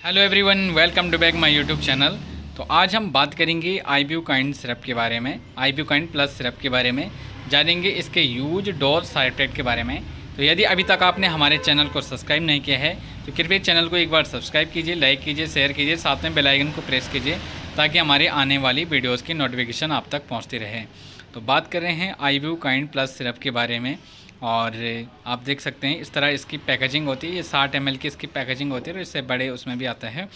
Hello everyone, welcome to back my YouTube channel. तो आज हम बात करेंगे आइब्यूकाइन सिरप के बारे में, आइब्यूकाइन प्लस सिरप के बारे में जानेंगे, इसके यूज, डोज, साइड इफेक्ट के बारे में। तो यदि अभी तक आपने हमारे चैनल को सब्सक्राइब नहीं किया है तो कृपया चैनल को एक बार सब्सक्राइब कीजिए, लाइक कीजिए, शेयर कीजिए, साथ में बेल आइकन को प्रेस कीजिए ताकि हमारे आने वाली वीडियोज़ की नोटिफिकेशन आप तक पहुँचती रहे। तो बात कर रहे हैं आइब्यूकाइन प्लस सिरप के बारे में। और आप देख सकते हैं इस तरह इसकी पैकेजिंग होती है। ये 60 ml की इसकी पैकेजिंग होती है और इससे बड़े उसमें भी आता है।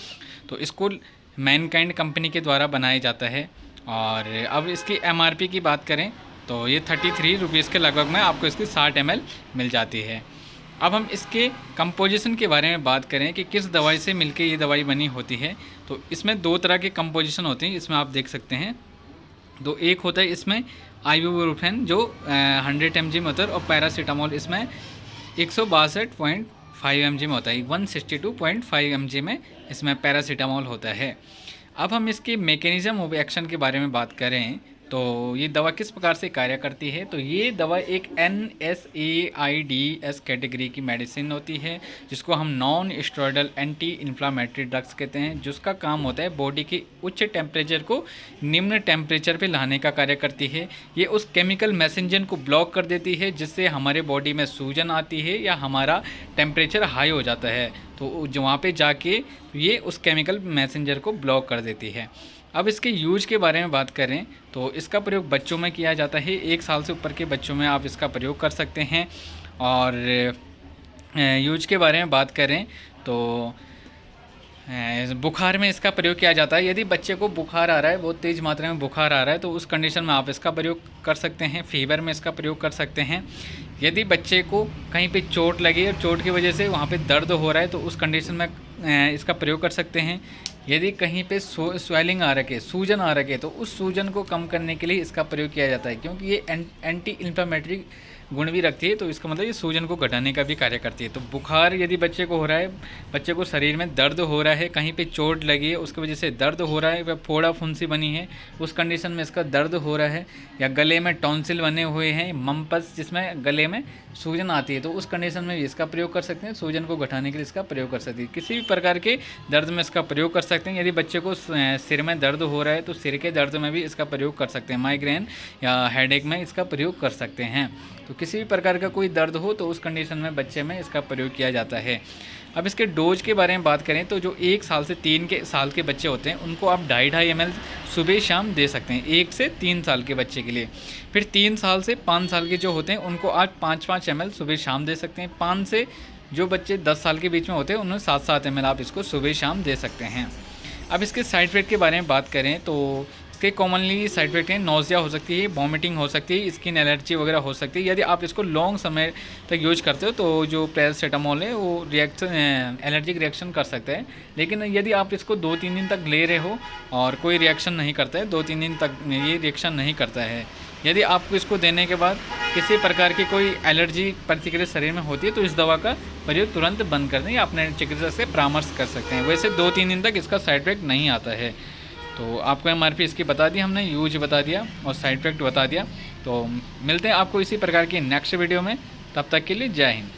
तो इसको मैनकाइंड कंपनी के द्वारा बनाया जाता है। और अब इसकी MRP की बात करें तो ये 33 रुपीज़ के लगभग में आपको इसकी 60 ml मिल जाती है। अब हम इसके कंपोजिशन के बारे में बात करें कि किस दवाई से मिलके ये दवाई बनी होती है। तो इसमें दो तरह के कंपोजिशन होते हैं, इसमें आप देख सकते हैं। तो एक होता है इसमें आइबुप्रोफेन जो 100 mg में होता है, और पैरासीटामोल इसमें 162.5 mg में होता है, 162.5 mg में इसमें पैरासीटामोल होता है। अब हम इसके मैकेनिज़्म ऑफ एक्शन के बारे में बात करें तो ये दवा किस प्रकार से कार्य करती है। तो ये दवा एक NSAIDs कैटेगरी की मेडिसिन होती है जिसको हम non steroidal anti inflammatory drugs कहते हैं, जिसका काम होता है बॉडी की उच्च टेम्परेचर को निम्न टेम्परेचर पे लाने का कार्य करती है। ये उस केमिकल मैसेंजर को ब्लॉक कर देती है जिससे हमारे बॉडी में सूजन आती है या हमारा टेम्परेचर हाई हो जाता है। तो जो वहाँ पे जाके ये उस केमिकल मैसेंजर को ब्लॉक कर देती है। अब इसके यूज के बारे में बात करें तो इसका प्रयोग बच्चों में किया जाता है। 1 साल से ऊपर के बच्चों में आप इसका प्रयोग कर सकते हैं। और यूज के बारे में बात करें तो बुखार में इसका प्रयोग किया जाता है। यदि बच्चे को बुखार आ रहा है, बहुत तेज़ मात्रा में बुखार आ रहा है, तो उस कंडीशन में आप इसका प्रयोग कर सकते हैं। फीवर में इसका प्रयोग कर सकते हैं। यदि बच्चे को कहीं पे चोट लगी और चोट की वजह से वहाँ पे दर्द हो रहा है तो उस कंडीशन में इसका प्रयोग कर सकते हैं। यदि कहीं पे स्वेलिंग आ रखे, सूजन आ रखे, तो उस सूजन को कम करने के लिए इसका प्रयोग किया जाता है, क्योंकि ये एंटी इन्फ्लेमेटरी गुण भी रखती है। तो इसका मतलब ये सूजन को घटाने का भी कार्य करती है। तो बुखार यदि बच्चे को हो रहा है, बच्चे को शरीर में दर्द हो रहा है, कहीं पे चोट लगी है उसकी वजह से दर्द हो रहा है, वह फोड़ा फुंसी बनी है, उस कंडीशन में इसका दर्द हो रहा है, या गले में टॉन्सिल बने हुए हैं, मम्पस जिसमें गले में सूजन आती है, तो उस कंडीशन में इसका प्रयोग कर सकते हैं। सूजन को घटाने के लिए इसका प्रयोग कर सकते हैं। किसी भी प्रकार के दर्द में इसका प्रयोग कर सकते हैं। यदि बच्चे को सिर में दर्द हो रहा है तो सिर के दर्द में भी इसका प्रयोग कर सकते हैं। माइग्रेन या हेडेक में इसका प्रयोग कर सकते हैं। तो किसी भी प्रकार का कोई दर्द हो तो उस कंडीशन में बच्चे में इसका प्रयोग किया जाता है। अब इसके डोज के बारे में बात करें तो जो 1 साल से 3 साल के बच्चे होते हैं उनको आप 2.5 ml सुबह शाम दे सकते हैं, 1 से 3 साल के बच्चे के लिए। फिर 3 साल से 5 साल के जो होते हैं उनको आप 5-5 ml सुबह शाम दे सकते हैं। 5 से जो बच्चे 10 साल के बीच में होते हैं उन्हें 7-7 ml आप इसको सुबह शाम दे सकते हैं। अब इसके साइड इफेक्ट के बारे में बात करें तो इसके कॉमनली साइड इफेक्ट हैं, नोज़िया हो सकती है, वॉमिटिंग हो सकती है, स्किन एलर्जी वगैरह हो सकती है। यदि आप इसको लॉन्ग समय तक यूज करते हो तो जो पैरासीटामोल है वो रिएक्शन, एलर्जिक रिएक्शन कर सकता है। लेकिन यदि आप इसको 2-3 दिन तक ले रहे हो और कोई रिएक्शन नहीं करता है, 2-3 दिन तक ये रिएक्शन नहीं करता है, यदि आपको इसको देने के बाद किसी प्रकार की कोई एलर्जी प्रतिक्रिया शरीर में होती है तो इस दवा का प्रयोग तुरंत बंद कर दें या अपने चिकित्सक से परामर्श कर सकते हैं। वैसे 2-3 दिन तक इसका साइड इफेक्ट नहीं आता है। तो आपको MRP इसकी बता दी हमने, यूज बता दिया और साइड इफेक्ट बता दिया। तो मिलते हैं आपको इसी प्रकार की नेक्स्ट वीडियो में, तब तक के लिए जय हिंद।